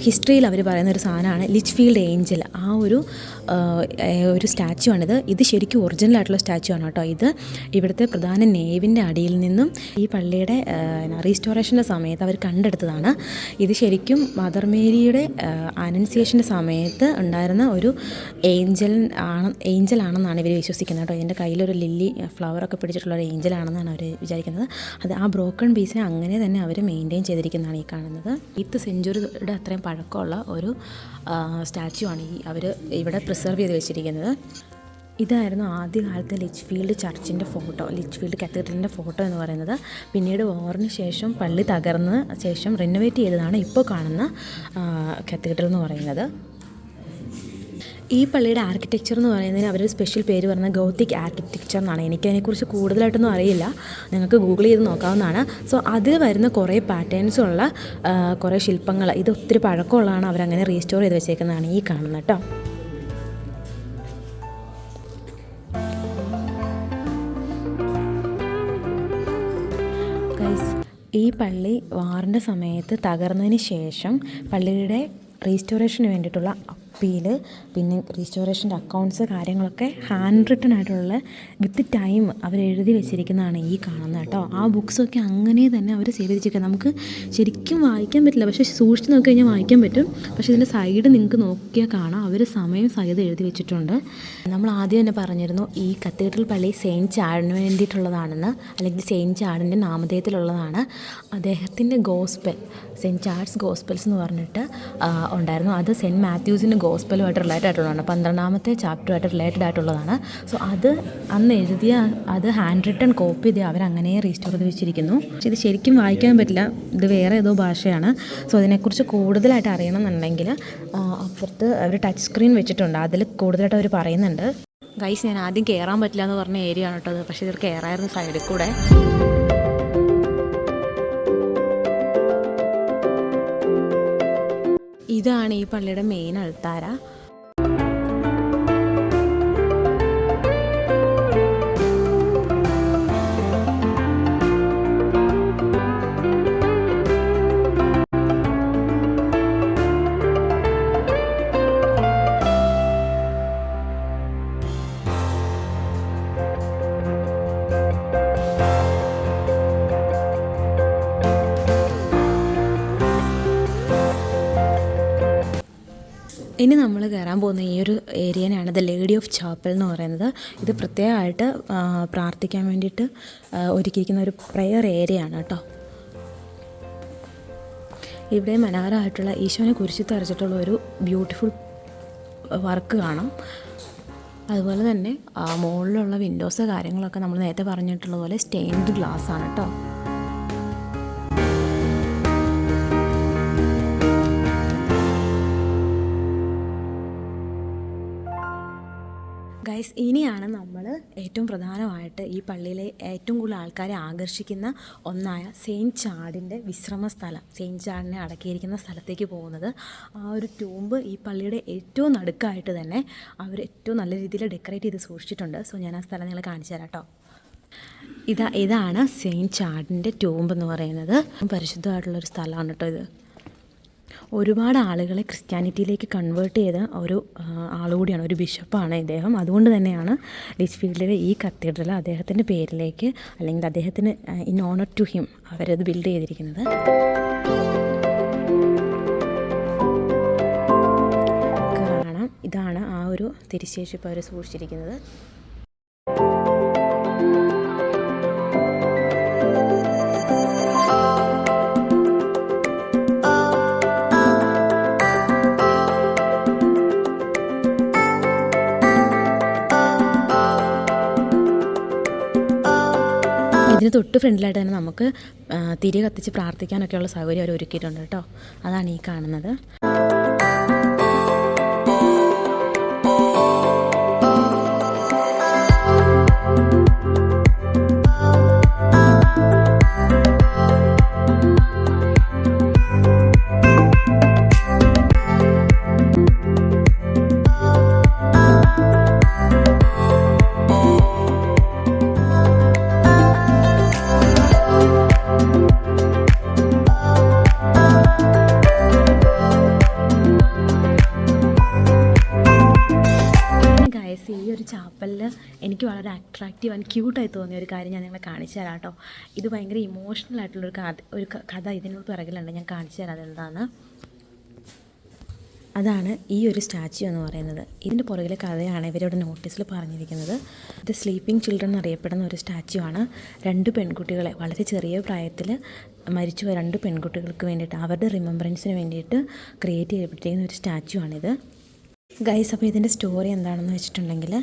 ഹിസ്റ്ററിയിൽ അവർ പറയുന്ന ഒരു സാധനമാണ് ലിച്ച്ഫീൽഡ് ഏഞ്ചൽ. ആ ഒരു സ്റ്റാച്ചു ആണിത്. ഇത് ശരിക്കും ഒറിജിനൽ ആയിട്ടുള്ള സ്റ്റാച്ചു ആണ് കേട്ടോ. ഇത് ഇവിടുത്തെ പ്രധാന നേവിൻ്റെ അടിയിൽ നിന്നും ഈ പള്ളിയുടെ റീസ്റ്റോറേഷൻ്റെ സമയത്ത് അവർ കണ്ടെടുത്തതാണ്. ഇത് ശരിക്കും മദർ മേരിയുടെ അനൻസിയേഷൻ്റെ സമയത്ത് ഉണ്ടായിരുന്ന ഒരു ഏഞ്ചലാണെന്നാണ് ഇവർ വിശ്വസിക്കുന്നത് കേട്ടോ. ഇതിൻ്റെ കയ്യിലൊരു ലില്ലി ഫ്ലവറൊക്കെ പിടിച്ചിട്ടുള്ള ഒരു ഏഞ്ചലാണെന്നാണ് അവർ വിചാരിക്കുന്നത്. അത് ആ ബ്രോക്കൺ പീസിനെ അങ്ങനെ തന്നെ അവർ മെയിൻറ്റെയിൻ ചെയ്തിരിക്കുന്നതാണ് ഈ കാണുന്നത്. 8th സെഞ്ച്വറിയുടെ അത്രയും പഴക്കമുള്ള ഒരു സ്റ്റാച്ചു ആണ് അവർ ഇവിടെ പ്രിസർവ് ചെയ്ത് വെച്ചിരിക്കുന്നത്. ഇതായിരുന്നു ആദ്യകാലത്തെ ലിച്ച്ഫീൽഡ് ചർച്ചിൻ്റെ ഫോട്ടോ, ലിച്ച്ഫീൽഡ് കത്തീഡ്രലിൻ്റെ ഫോട്ടോ എന്ന് പറയുന്നത്. പിന്നീട് വാറിന് ശേഷം പള്ളി തകർന്ന് ശേഷം റിനോവേറ്റ് ചെയ്തതാണ് ഇപ്പോൾ കാണുന്ന കത്തീഡ്രൽ എന്ന് പറയുന്നത്. ഈ പള്ളിയുടെ ആർക്കിടെക്ചർ എന്ന് പറയുന്നതിന് അവരൊരു സ്പെഷ്യൽ പേര് പറയുന്നത് ഗോത്തിക് ആർക്കിടെക്ചർ എന്നാണ്. എനിക്കതിനെക്കുറിച്ച് കൂടുതലായിട്ടൊന്നും അറിയില്ല, നിങ്ങൾക്ക് ഗൂഗിൾ ചെയ്ത് നോക്കാവുന്നതാണ്. സോ അതിൽ വരുന്ന കുറേ പാറ്റേൺസുള്ള കുറേ ശില്പങ്ങൾ, ഇത് ഒത്തിരി പഴക്കമുള്ളതാണ്, അവരങ്ങനെ റീസ്റ്റോർ ചെയ്ത് വെച്ചേക്കുന്നതാണ് ഈ കാണുന്നത് കേട്ടോ. ഈ പള്ളി വാറിൻ്റെ സമയത്ത് തകർന്നതിന് ശേഷം പള്ളിയുടെ റീസ്റ്റോറേഷന് വേണ്ടിയിട്ടുള്ള അപ്പീൽ, പിന്നെ റീസ്റ്റോറേഷൻ്റെ അക്കൗണ്ട്സ് കാര്യങ്ങളൊക്കെ ഹാൻഡ് റിട്ടൺ ആയിട്ടുള്ള വിത്ത് ടൈം അവരെഴുതി വെച്ചിരിക്കുന്നതാണ് ഈ കാണുന്നത് കേട്ടോ. ആ ബുക്സൊക്കെ അങ്ങനെ തന്നെ അവർ സേവ് ചെയ്തിരിക്കുന്നത്. നമുക്ക് ശരിക്കും വായിക്കാൻ പറ്റില്ല, പക്ഷേ സൂക്ഷിച്ച് നോക്കി കഴിഞ്ഞാൽ വായിക്കാൻ പറ്റും. പക്ഷേ ഇതിൻ്റെ സൈഡ് നിങ്ങൾക്ക് നോക്കിയാൽ കാണാം, അവർ സമയം സഹിതം എഴുതി വെച്ചിട്ടുണ്ട്. നമ്മൾ ആദ്യം തന്നെ പറഞ്ഞിരുന്നു ഈ കത്തീഡ്രൽ പള്ളി സെയിൻറ്റ് ചാൾഡിന് വേണ്ടിയിട്ടുള്ളതാണെന്ന്, അല്ലെങ്കിൽ സെയിൻറ്റ് ചാൾഡിൻ്റെ നാമധേയത്തിലുള്ളതാണ്. അദ്ദേഹത്തിൻ്റെ ഗോസ്പെൽ, സെയിൻറ്റ് ചാൾഡ്സ് ഗോസ്പെൽസ് എന്ന് പറഞ്ഞിട്ട് ഉണ്ടായിരുന്നു. അത് സെൻറ്റ് മാത്യൂസിൻ്റെ ഗോസ്പലുമായിട്ട് റിലേറ്റഡ് ആയിട്ടുള്ളതാണ്, 12ാമത്തെ ചാപ്റ്ററുമായിട്ട് റിലേറ്റഡ് ആയിട്ടുള്ളതാണ്. സോ അത് അന്ന് എഴുതിയ അത് ഹാൻഡ് റിട്ടൺ കോപ്പി ചെയ്ത് അവരങ്ങനെ റീസ്റ്റോർ ചെയ്ത് വെച്ചിരിക്കുന്നു. പക്ഷേ ഇത് ശരിക്കും വായിക്കാൻ പറ്റില്ല, ഇത് വേറെ ഏതോ ഭാഷയാണ്. സോ അതിനെക്കുറിച്ച് കൂടുതലായിട്ട് അറിയണമെന്നുണ്ടെങ്കിൽ അപ്പുറത്ത് അവർ ടച്ച് സ്ക്രീൻ വെച്ചിട്ടുണ്ട്, അതിൽ കൂടുതലായിട്ട് അവർ പറയുന്നുണ്ട്. ഗൈസ് ഞാൻ ആദ്യം കയറാൻ പറ്റില്ല എന്ന് പറഞ്ഞ ഏരിയ ആണ് കേട്ടോ, പക്ഷേ ഇതിൽ കയറായിരുന്നു സൈഡിൽ കൂടെ. ഇതാണ് ഈ പള്ളിയുടെ മെയിൻ അൾത്താര. ഇനി നമ്മൾ കയറാൻ പോകുന്ന ഈ ഒരു ഏരിയനാണ് ദ ലേഡി ഓഫ് ചാപ്പൽ എന്ന് പറയുന്നത്. ഇത് പ്രത്യേകമായിട്ട് പ്രാർത്ഥിക്കാൻ വേണ്ടിയിട്ട് ഒരുക്കിയിരിക്കുന്ന ഒരു പ്രെയർ ഏരിയ ആണ് കേട്ടോ. ഇവിടെ മനോഹരമായിട്ടുള്ള ഈശോനെ കുരിശിൽ തറച്ചിട്ടുള്ള ഒരു ബ്യൂട്ടിഫുൾ വർക്ക് കാണാം. അതുപോലെ തന്നെ മുകളിലുള്ള വിൻഡോസ് കാര്യങ്ങളൊക്കെ നമ്മൾ നേരത്തെ പറഞ്ഞിട്ടുള്ളതുപോലെ സ്റ്റെയിൻഡ് ഗ്ലാസ് ആണ് കേട്ടോ. ഗൈസ്, ഇനിയാണ് നമ്മൾ ഏറ്റവും പ്രധാനമായിട്ട് ഈ പള്ളിയിലെ ഏറ്റവും കൂടുതൽ ആൾക്കാരെ ആകർഷിക്കുന്ന ഒന്നായ സെയിൻറ്റ് ചാഡിൻ്റെ വിശ്രമ സ്ഥലം, സെയിൻറ്റ് ചാഡിനെ അടക്കിയിരിക്കുന്ന സ്ഥലത്തേക്ക് പോകുന്നത്. ആ ഒരു ടൂമ്പ് ഈ പള്ളിയുടെ ഏറ്റവും നടുക്കായിട്ട് തന്നെ അവർ ഏറ്റവും നല്ല രീതിയിൽ ഡെക്കറേറ്റ് ചെയ്ത് സൂക്ഷിച്ചിട്ടുണ്ട്. സോ ഞാൻ ആ സ്ഥലം നിങ്ങളെ കാണിച്ചു തരാം കേട്ടോ. ഇതാണ് സെയിൻറ്റ് ചാഡിൻ്റെ ടൂമ്പ് എന്ന് പറയുന്നത്. പരിശുദ്ധമായിട്ടുള്ളൊരു സ്ഥലമാണ് കേട്ടോ ഇത്. ഒരുപാട് ആളുകളെ ക്രിസ്ത്യാനിറ്റിയിലേക്ക് കൺവേർട്ട് ചെയ്ത ഒരു ആളുകൂടിയാണ്, ഒരു ബിഷപ്പാണ് ഇദ്ദേഹം. അതുകൊണ്ട് തന്നെയാണ് ലിച്ച്ഫീൽഡിലെ ഈ കത്തീഡ്രൽ അദ്ദേഹത്തിൻ്റെ പേരിലേക്ക്, അല്ലെങ്കിൽ അദ്ദേഹത്തിന് ഇൻ ഓണർ ടു ഹിം അവരത് ബിൽഡ് ചെയ്തിരിക്കുന്നത്. കാണാം, ഇതാണ് ആ ഒരു തിരുശേഷിപ്പ് അവർ സൂക്ഷിച്ചിരിക്കുന്നത്. ഇതിന് തൊട്ട് ഫ്രണ്ടിലായിട്ട് തന്നെ നമുക്ക് തിരി കത്തിച്ച് പ്രാർത്ഥിക്കാനൊക്കെയുള്ള സൗകര്യം അവർ ഒരുക്കിയിട്ടുണ്ട് കേട്ടോ. അതാണ് ഈ കാണുന്നത്. ഈ ഒരു ചാപ്പലിൽ എനിക്ക് വളരെ അട്രാക്റ്റീവ് ആൻഡ് ക്യൂട്ടായി തോന്നിയ ഒരു കാര്യം ഞാൻ നിങ്ങളെ കാണിച്ചു തരാം കേട്ടോ. ഇത് ഭയങ്കര ഇമോഷണൽ ആയിട്ടുള്ളൊരു കഥ ഇതിനോട് പിറകിലുണ്ട്. ഞാൻ കാണിച്ചു തരാം അതെന്താണ്. അതാണ് ഈ ഒരു സ്റ്റാച്യു എന്ന് പറയുന്നത്. ഇതിൻ്റെ പുറകിലെ കഥയാണ് ഇവരുടെ നോട്ടീസിൽ പറഞ്ഞിരിക്കുന്നത്. ഇത് സ്ലീപ്പിംഗ് ചിൽഡ്രൻ എന്നറിയപ്പെടുന്ന ഒരു സ്റ്റാച്യു ആണ്. 2 പെൺകുട്ടികളെ വളരെ ചെറിയ പ്രായത്തിൽ മരിച്ചു 2 പെൺകുട്ടികൾക്ക് വേണ്ടിയിട്ട്, അവരുടെ റിമെമ്പറൻസിന് വേണ്ടിയിട്ട് ക്രിയേറ്റ് ചെയ്യപ്പെട്ടിരിക്കുന്ന ഒരു സ്റ്റാച്യു ആണിത്. ഗൈസ്, അപ്പോൾ ഇതിൻ്റെ സ്റ്റോറി എന്താണെന്ന് വെച്ചിട്ടുണ്ടെങ്കിൽ,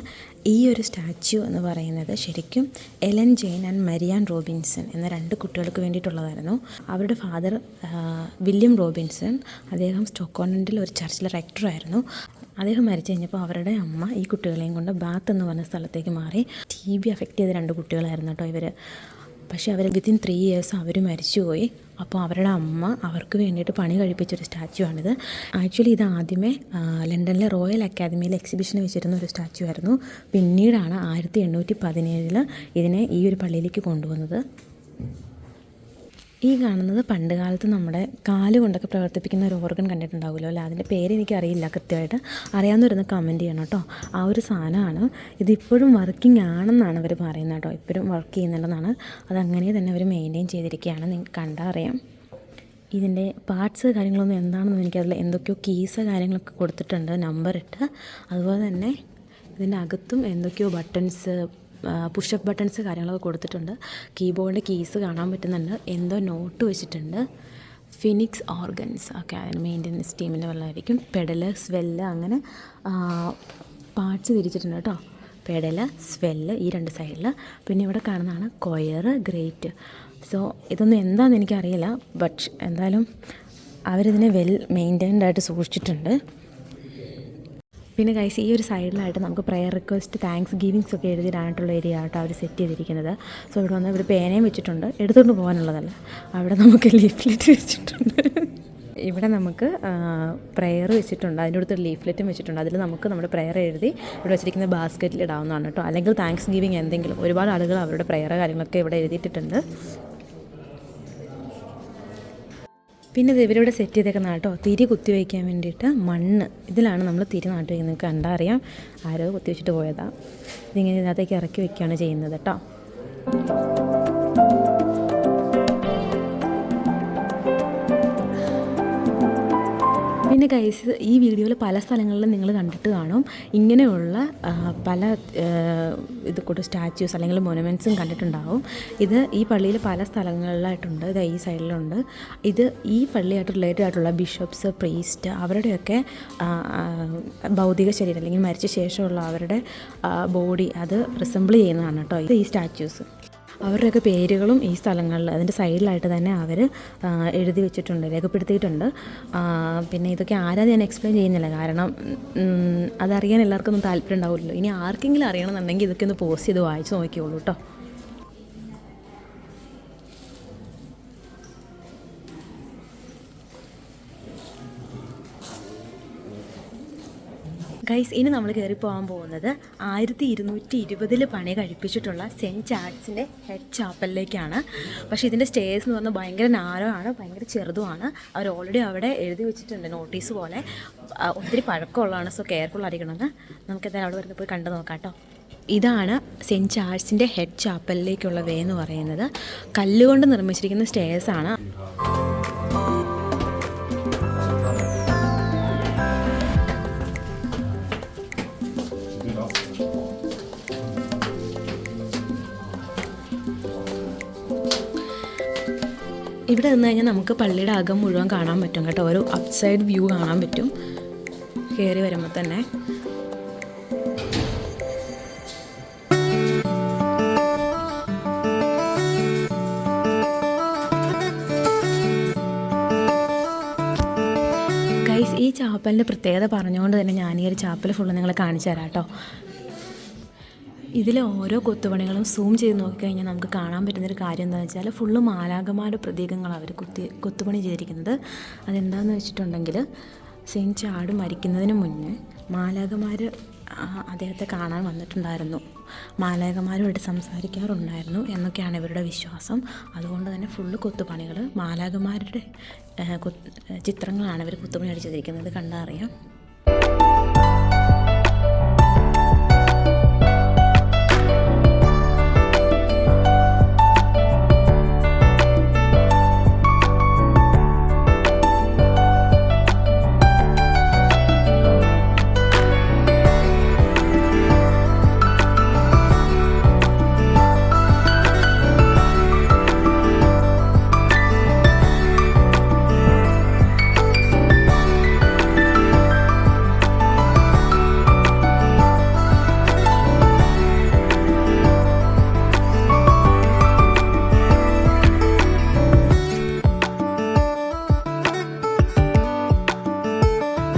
ഈ ഒരു സ്റ്റാച്യു എന്ന് പറയുന്നത് ശരിക്കും Ellen Jane and Marianne Robinson എന്ന 2 കുട്ടികൾക്ക് വേണ്ടിയിട്ടുള്ളതായിരുന്നു. അവരുടെ ഫാദർ വില്യം റോബിൻസൺ, അദ്ദേഹം സ്റ്റോക്ക്ഹോൾമിൽ ഒരു ചർച്ചിലെ റെക്ടറായിരുന്നു. അദ്ദേഹം മരിച്ചു കഴിഞ്ഞപ്പോൾ അവരുടെ അമ്മ ഈ കുട്ടികളെയും കൊണ്ട് ബാത്ത് എന്ന് പറഞ്ഞ സ്ഥലത്തേക്ക് മാറി. TB അഫക്റ്റ് ചെയ്ത 2 കുട്ടികളായിരുന്നു കേട്ടോ ഇവർ. പക്ഷേ അവർ വിത്തിൻ 3 ഇയേഴ്സ് അവർ മരിച്ചുപോയി. അപ്പോൾ അവരുടെ അമ്മ അവർക്ക് വേണ്ടിയിട്ട് പണി കഴിപ്പിച്ചൊരു സ്റ്റാച്യു ആണിത്. ആക്ച്വലി ഇത് ആദ്യമേ ലണ്ടനിലെ റോയൽ അക്കാദമിയിൽ എക്സിബിഷന് വെച്ചിരുന്ന ഒരു സ്റ്റാച്യു ആയിരുന്നു. പിന്നീടാണ് 1817 ഇതിനെ ഈ ഒരു പള്ളിയിലേക്ക് കൊണ്ടുവന്നത്. ഈ കാണുന്നത് പണ്ട് കാലത്ത് നമ്മുടെ കാല് കൊണ്ടൊക്കെ പ്രവർത്തിപ്പിക്കുന്ന ഒരു ഓർഗൻ കണ്ടിട്ടുണ്ടാവുമല്ലോ അല്ലേ? അതിൻ്റെ പേര് എനിക്കറിയില്ല കൃത്യമായിട്ട്. അറിയാവുന്നവരൊന്ന് കമൻറ്റ് ചെയ്യണം കേട്ടോ. ആ ഒരു സാധനമാണ്. ഇതിപ്പോഴും വർക്കിംഗ് ആണെന്നാണ് അവർ പറയുന്നത് കേട്ടോ. ഇപ്പോഴും വർക്ക് ചെയ്യുന്നുണ്ടെന്നാണ്. അതങ്ങനെ തന്നെ അവർ മെയിൻറ്റെയിൻ ചെയ്തിരിക്കുകയാണ്. നിങ്ങൾക്ക് കണ്ടാൽ അറിയാം. ഇതിൻ്റെ പാർട്സ് കാര്യങ്ങളൊന്നും എന്താണെന്ന് എനിക്കറിയില്ല. എന്തൊക്കെയോ കീസ് കാര്യങ്ങളൊക്കെ കൊടുത്തിട്ടുണ്ട്, നമ്പർ ഇട്ട്. അതുപോലെ തന്നെ ഇതിൻ്റെ അകത്തും എന്തൊക്കെയോ ബട്ടൺസ്, പുഷപ്പ് ബട്ടൺസ് കാര്യങ്ങളൊക്കെ കൊടുത്തിട്ടുണ്ട്. കീബോർഡിൻ്റെ കീസ് കാണാൻ പറ്റുന്നുണ്ട്. എന്തോ നോട്ട് വെച്ചിട്ടുണ്ട്. ഫിനിക്സ് ഓർഗൻസ് ഒക്കെ അതിന് മെയിൻ്റെനൻസ് ടീമിൻ്റെ വെള്ളമായിരിക്കും. പെഡല്, സ്വെല്ല്, അങ്ങനെ പാർട്സ് തിരിച്ചിട്ടുണ്ട് കേട്ടോ. പെഡല്, സ്വെല്ല് ഈ 2 സൈഡിൽ. പിന്നെ ഇവിടെ കാണുന്നതാണ് കൊയർ, ഗ്രേറ്റ്. സോ ഇതൊന്നും എന്താണെന്ന് എനിക്കറിയില്ല. ബട്ട് എന്തായാലും അവരിതിനെ വെൽ മെയിൻറ്റൈൻഡ് ആയിട്ട് സൂക്ഷിച്ചിട്ടുണ്ട്. പിന്നെ ഗൈസ്, ഈ ഒരു സൈഡിലായിട്ട് നമുക്ക് പ്രെയർ റിക്വസ്റ്റ്, താങ്ക്സ് ഗിവിങ്സ് ഒക്കെ എഴുതിയിടാനായിട്ടുള്ള ഏരിയ ആട്ടോ അവർ സെറ്റ് ചെയ്തിരിക്കുന്നത്. സോ ഇവിടെ വന്ന് ഇവിടെ പേനയും വെച്ചിട്ടുണ്ട്. എടുത്തുകൊണ്ട് പോകാനുള്ളതല്ല, അവിടെ നമുക്ക് ലീഫ്ലെറ്റ് വെച്ചിട്ടുണ്ട്. ഇവിടെ നമുക്ക് പ്രെയർ വെച്ചിട്ടുണ്ട്. അതിൻ്റെ അടുത്തൊരു ലീഫ്ലെറ്റും വെച്ചിട്ടുണ്ട്. അതിൽ നമുക്ക് നമ്മുടെ പ്രെയർ എഴുതി ഇവിടെ വെച്ചിരിക്കുന്ന ബാസ്ക്കറ്റിൽ ഇടാവുന്നതാണ് കേട്ടോ. അല്ലെങ്കിൽ താങ്ക്സ് ഗിവിങ് എന്തെങ്കിലും, ഒരുപാട് ആളുകൾ അവരുടെ പ്രെയർ കാര്യങ്ങളൊക്കെ ഇവിടെ എഴുതിയിട്ടുണ്ട്. പിന്നെ ഇത് ഇവരിവിടെ സെറ്റ് ചെയ്തേക്കുന്ന കേട്ടോ, തിരി കുത്തി വയ്ക്കാൻ വേണ്ടിയിട്ട് മണ്ണ്. ഇതിലാണ് നമ്മൾ തിരി നാട്ടി വയ്ക്കുന്നത്. കണ്ടാൽ അറിയാം, ആരോ കുത്തി വെച്ചിട്ട് പോയതാണ്. ഇതിങ്ങനെ ഇതിനകത്തേക്ക് ഇറക്കി വയ്ക്കുകയാണ് ചെയ്യുന്നത് കേട്ടോ. പിന്നെ ഗൈസ്, ഈ വീഡിയോയിൽ പല സ്ഥലങ്ങളിലും നിങ്ങൾ കണ്ടിട്ട് കാണും ഇങ്ങനെയുള്ള പല ഇത് കൂട്ട് സ്റ്റാച്യൂസ് അല്ലെങ്കിൽ മൊനുമെൻറ്റ്സും കണ്ടിട്ടുണ്ടാവും. ഇത് ഈ പള്ളിയിൽ പല സ്ഥലങ്ങളിലായിട്ടുണ്ട്. ഇത് ഈ സൈഡിലുണ്ട്. ഇത് ഈ പള്ളിയായിട്ട് റിലേറ്റഡ് ആയിട്ടുള്ള ബിഷപ്സ്, പ്രീസ്റ്റ് അവരുടെയൊക്കെ ഭൗതിക ശരീരം അല്ലെങ്കിൽ മരിച്ച ശേഷമുള്ള അവരുടെ ബോഡി അത് റിസംബിൾ ചെയ്യുന്നതാണ് കേട്ടോ ഇത് ഈ സ്റ്റാച്യൂസ്. അവരുടെയൊക്കെ പേരുകളും ഈ സ്ഥലങ്ങളിൽ അതിൻ്റെ സൈഡിലായിട്ട് തന്നെ അവർ എഴുതി വെച്ചിട്ടുണ്ട്, രേഖപ്പെടുത്തിയിട്ടുണ്ട്. പിന്നെ ഇതൊക്കെ ആരാ ഞാൻ എക്സ്പ്ലെയിൻ ചെയ്യുന്നില്ല, കാരണം അതറിയാൻ എല്ലാവർക്കൊന്നും താല്പര്യം ഉണ്ടാവില്ലല്ലോ. ഇനി ആർക്കെങ്കിലും അറിയണമെന്നുണ്ടെങ്കിൽ ഇതൊക്കെ ഒന്ന് പോസ്റ്റ് ചെയ്ത് വായിച്ച് നോക്കിയോളൂ കേട്ടോ. ഗൈസ്, ഇനി നമ്മൾ കയറി പോകാൻ പോകുന്നത് 1220 പണി കഴിപ്പിച്ചിട്ടുള്ള സെൻറ്റ് ചാൾസിൻ്റെ ഹെഡ് ചാപ്പലിലേക്കാണ്. പക്ഷേ ഇതിൻ്റെ സ്റ്റേഴ്സ് എന്ന് പറഞ്ഞാൽ ഭയങ്കര നാരോ ആണ്, ഭയങ്കര ചെറുതുമാണ്. അവർ ഓൾറെഡി അവിടെ എഴുതി വെച്ചിട്ടുണ്ട് നോട്ടീസ് പോലെ. ഒത്തിരി പഴക്കമുള്ളതാണ്, സോ കെയർഫുൾ ആയിരിക്കണമെന്ന്. നമുക്കെന്തായാലും അവിടെ വരുന്ന പോയി കണ്ടു നോക്കാം കേട്ടോ. ഇതാണ് സെൻറ്റ് ചാൾസിൻ്റെ ഹെഡ് ചാപ്പലിലേക്കുള്ള വേ എന്ന് പറയുന്നത്. കല്ലുകൊണ്ട് നിർമ്മിച്ചിരിക്കുന്ന സ്റ്റേഴ്സാണ്. ഇവിടെ നിന്ന് കഴിഞ്ഞാൽ നമുക്ക് പള്ളിയുടെ അകം മുഴുവൻ കാണാൻ പറ്റും കേട്ടോ. ഒരു അപ്സൈഡ് വ്യൂ കാണാൻ പറ്റും കയറി വരുമ്പോൾ തന്നെ. ഗൈസ്, ഈ ചാപ്പലിൻ്റെ പ്രത്യേകത പറഞ്ഞുകൊണ്ട് തന്നെ ഞാൻ ഈ ഒരു ചാപ്പൽ ഫുള്ള് നിങ്ങളെ കാണിച്ചു തരാം കേട്ടോ. ഇതിലെ ഓരോ കൊത്തുപണികളും സൂം ചെയ്ത് നോക്കിക്കഴിഞ്ഞാൽ നമുക്ക് കാണാൻ പറ്റുന്നൊരു കാര്യം എന്താണെന്ന് വെച്ചാൽ ഫുള്ള് മാലാഖമാരുടെ പ്രതീകങ്ങളാണ് അവർ കൊത്തുപണി ചെയ്തിരിക്കുന്നത്. അതെന്താണെന്ന് വെച്ചിട്ടുണ്ടെങ്കിൽ സെയിൻറ്റ് ചാൾസ് മരിക്കുന്നതിന് മുന്നേ മാലാഖമാർ അദ്ദേഹത്തെ കാണാൻ വന്നിട്ടുണ്ടായിരുന്നു, മാലാഖമാരുമായിട്ട് സംസാരിക്കാറുണ്ടായിരുന്നു എന്നൊക്കെയാണ് ഇവരുടെ വിശ്വാസം. അതുകൊണ്ട് തന്നെ ഫുള്ള് കൊത്തുപണികൾ മാലാഖമാരുടെ ചിത്രങ്ങളാണ് ഇവർ കൊത്തുപണി അടിച്ചിരിക്കുന്നത്. കണ്ടാൽ അറിയാം.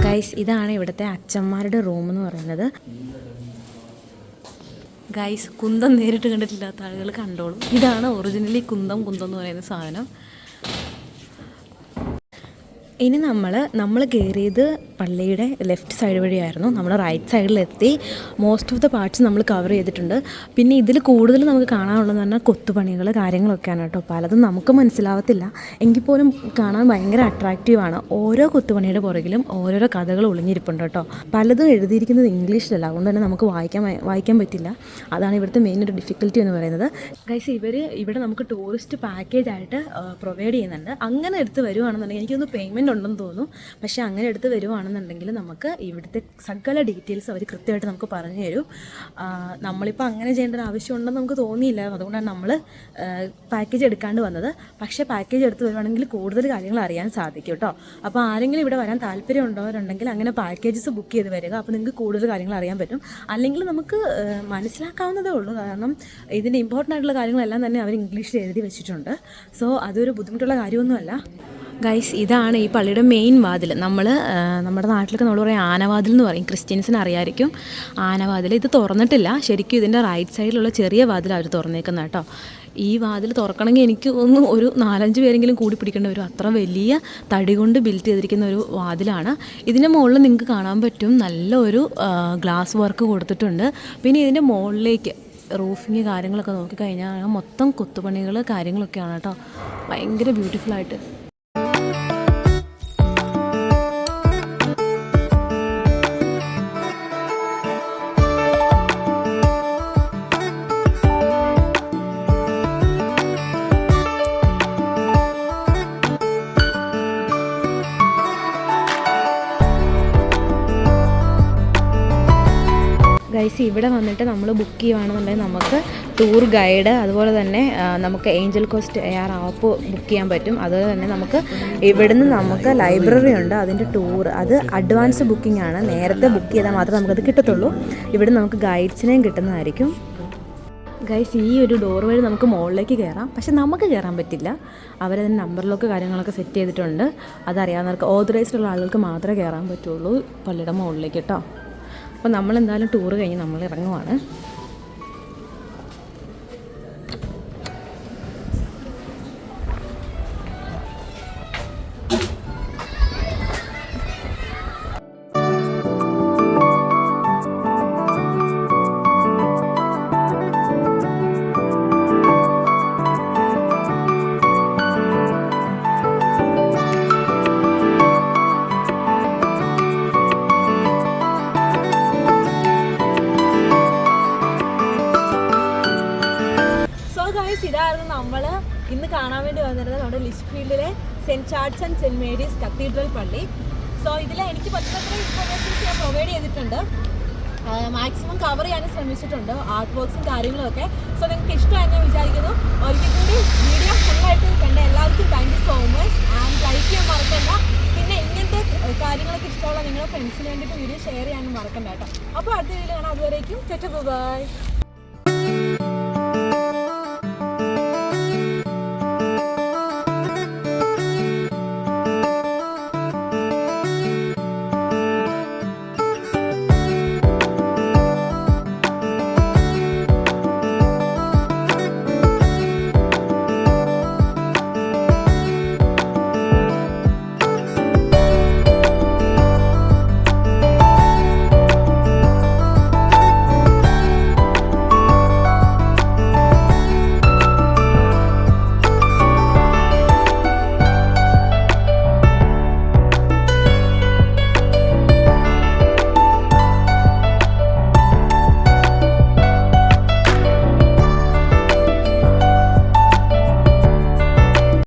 ഗൈസ്, ഇതാണ് ഇവിടുത്തെ അച്ഛന്മാരുടെ റൂം എന്ന് പറയുന്നത്. ഗൈസ്, കുന്തം നേരിട്ട് കണ്ടിട്ടില്ലാത്ത ആളുകൾ കണ്ടോളും. ഇതാണ് ഒറിജിനലി കുന്തം എന്ന് പറയുന്ന സാധനം. ഇനി നമ്മൾ കയറിയത് പള്ളിയുടെ ലെഫ്റ്റ് സൈഡ് വഴിയായിരുന്നു. നമ്മൾ റൈറ്റ് സൈഡിലെത്തി. മോസ്റ്റ് ഓഫ് ദ പാർട്സ് നമ്മൾ കവർ ചെയ്തിട്ടുണ്ട്. പിന്നെ ഇതിൽ കൂടുതൽ നമുക്ക് കാണാനുള്ളതെന്ന് പറഞ്ഞാൽ കൊത്തുപണികൾ കാര്യങ്ങളൊക്കെയാണ് കേട്ടോ. പലതും നമുക്ക് മനസ്സിലാവത്തില്ല, എങ്കിൽ പോലും കാണാൻ ഭയങ്കര അട്രാക്റ്റീവാണ്. ഓരോ കൊത്തുപണിയുടെ പുറകിലും ഓരോരോ കഥകൾ ഒളിഞ്ഞിരിപ്പുണ്ട് കേട്ടോ. പലതും എഴുതിയിരിക്കുന്നത് ഇംഗ്ലീഷിലല്ല, അതുകൊണ്ട് തന്നെ നമുക്ക് വായിക്കാൻ പറ്റില്ല. അതാണ് ഇവിടുത്തെ മെയിൻ ഒരു ഡിഫിക്കൽറ്റി എന്ന് പറയുന്നത്. ഗൈസ്, ഇവിടെ നമുക്ക് ടൂറിസ്റ്റ് പാക്കേജ് ആയിട്ട് പ്രൊവൈഡ് ചെയ്യുന്നുണ്ട്. അങ്ങനെ എടുത്ത് വരുവാണെന്നുണ്ടെങ്കിൽ എനിക്കൊന്ന് പേയ്മെൻറ്റ് ഉണ്ടെന്ന് തോന്നുന്നു. പക്ഷേ അങ്ങനെ എടുത്ത് വരുവാണെന്നുണ്ടെങ്കിൽ നമുക്ക് ഇവിടുത്തെ സകല ഡീറ്റെയിൽസ് അവർ കൃത്യമായിട്ട് നമുക്ക് പറഞ്ഞു തരും. നമ്മളിപ്പോൾ അങ്ങനെ ചെയ്യേണ്ട ഒരു ആവശ്യമുണ്ടെന്ന് നമുക്ക് തോന്നിയില്ല, അതുകൊണ്ടാണ് നമ്മൾ പാക്കേജ് എടുക്കാണ്ട് വന്നത്. പക്ഷേ പാക്കേജ് എടുത്ത് വരുവാണെങ്കിൽ കൂടുതൽ കാര്യങ്ങൾ അറിയാൻ സാധിക്കും കേട്ടോ. അപ്പോൾ ആരെങ്കിലും ഇവിടെ വരാൻ താല്പര്യം ഉണ്ടവരുണ്ടെങ്കിൽ അങ്ങനെ പാക്കേജസ് ബുക്ക് ചെയ്ത് വരിക. അപ്പോൾ നിങ്ങൾക്ക് കൂടുതൽ കാര്യങ്ങൾ അറിയാൻ പറ്റും. അല്ലെങ്കിൽ നമുക്ക് മനസ്സിലാക്കാവുന്നതേ ഉള്ളൂ, കാരണം ഇതിൻ്റെ ഇമ്പോർട്ടൻ്റ് ആയിട്ടുള്ള കാര്യങ്ങളെല്ലാം തന്നെ അവർ ഇംഗ്ലീഷിൽ എഴുതി വെച്ചിട്ടുണ്ട്. സോ അതൊരു ബുദ്ധിമുട്ടുള്ള കാര്യമൊന്നുമല്ല. ഗൈസ്, ഇതാണ് ഈ പള്ളിയുടെ മെയിൻ വാതിൽ. നമ്മുടെ നാട്ടിലൊക്കെ നമ്മൾ പറയും ആനവാതിൽ എന്ന് പറയും, ക്രിസ്ത്യൻസിന് അറിയാമായിരിക്കും ആനവാതിൽ. ഇത് തുറന്നിട്ടില്ല ശരിക്കും. ഇതിൻ്റെ റൈറ്റ് സൈഡിലുള്ള ചെറിയ വാതിൽ അവർ തുറന്നേക്കുന്നത് കേട്ടോ. ഈ വാതിൽ തുറക്കണമെങ്കിൽ എനിക്ക് ഒരു 4-5 പേരെങ്കിലും കൂടി പിടിക്കേണ്ടി വരും. അത്ര വലിയ തടി കൊണ്ട് ബിൽറ്റ് ചെയ്തിരിക്കുന്ന ഒരു വാതിലാണ്. ഇതിൻ്റെ മുകളിൽ നിങ്ങൾക്ക് കാണാൻ പറ്റും നല്ലൊരു ഗ്ലാസ് വർക്ക് കൊടുത്തിട്ടുണ്ട്. പിന്നെ ഇതിൻ്റെ മുകളിലേക്ക് റൂഫിങ് കാര്യങ്ങളൊക്കെ നോക്കിക്കഴിഞ്ഞാൽ മൊത്തം കൊത്തുപണികൾ കാര്യങ്ങളൊക്കെയാണ് കേട്ടോ. ഭയങ്കര ബ്യൂട്ടിഫുള്ളായിട്ട്. ഗൈസ് ഇവിടെ വന്നിട്ട് നമ്മൾ ബുക്ക് ചെയ്യുകയാണെന്നുണ്ടെങ്കിൽ നമുക്ക് ടൂർ ഗൈഡ്, അതുപോലെ തന്നെ നമുക്ക് Angel cost air app book ചെയ്യാൻ പറ്റും. അതുപോലെ തന്നെ നമുക്ക് ഇവിടുന്ന് നമുക്ക് ലൈബ്രറി ഉണ്ട്, അതിൻ്റെ ടൂർ അത് അഡ്വാൻസ് ബുക്കിംഗ് ആണ്. നേരത്തെ ബുക്ക് ചെയ്താൽ മാത്രമേ നമുക്കത് കിട്ടത്തുള്ളൂ. ഇവിടെ നമുക്ക് ഗൈഡ്സിനെയും കിട്ടുന്നതായിരിക്കും. ഗൈസ് ഈ ഒരു ഡോർ വഴി നമുക്ക് മുകളിലേക്ക് കയറാം, പക്ഷെ നമുക്ക് കയറാൻ പറ്റില്ല. അവരതിന് നമ്പറിലൊക്കെ കാര്യങ്ങളൊക്കെ സെറ്റ് ചെയ്തിട്ടുണ്ട്. അതറിയാവുന്നവർക്ക് ഓതറൈസ്ഡ് ഉള്ള ആളുകൾക്ക് മാത്രമേ കയറാൻ പറ്റുള്ളൂ പള്ളിയുടെ മുകളിലേക്ക് കേട്ടോ. അപ്പോൾ നമ്മളെന്തായാലും ടൂർ കഴിഞ്ഞ് നമ്മൾ ഇറങ്ങുവാണ്. ഇതായിരുന്നു നമ്മൾ ഇന്ന് കാണാൻ വേണ്ടി വന്നിരുന്നത് നമ്മുടെ ലിച്ച്ഫീൽഡിലെ saint Charles and saint Mary's cathedral പള്ളി. സോ ഇതിൽ എനിക്ക് പറ്റുന്ന ഇൻഫർമേഷൻസ് ഞാൻ പ്രൊവൈഡ് ചെയ്തിട്ടുണ്ട്. മാക്സിമം കവർ ചെയ്യാനും ശ്രമിച്ചിട്ടുണ്ട്, ആർട്ട് വർക്ക്സും കാര്യങ്ങളും ഒക്കെ. സോ നിങ്ങൾക്ക് ഇഷ്ടമായി ഞാൻ വിചാരിക്കുന്നു. ഒരിക്കൽ കൂടി വീഡിയോ ഫുള്ളായിട്ട് കണ്ട എല്ലാവർക്കും thank you so much. And like ചെയ്യാൻ മറക്കണ്ട. പിന്നെ ഇങ്ങനത്തെ കാര്യങ്ങളൊക്കെ ഇഷ്ടമുള്ള നിങ്ങളുടെ ഫ്രണ്ട്സിന് വേണ്ടിയിട്ട് വീഡിയോ ഷെയർ ചെയ്യാനും മറക്കണ്ട കേട്ടോ. അപ്പോൾ അടുത്ത വീഡിയോ കാണാം. അതുവരേക്കും ബൈ.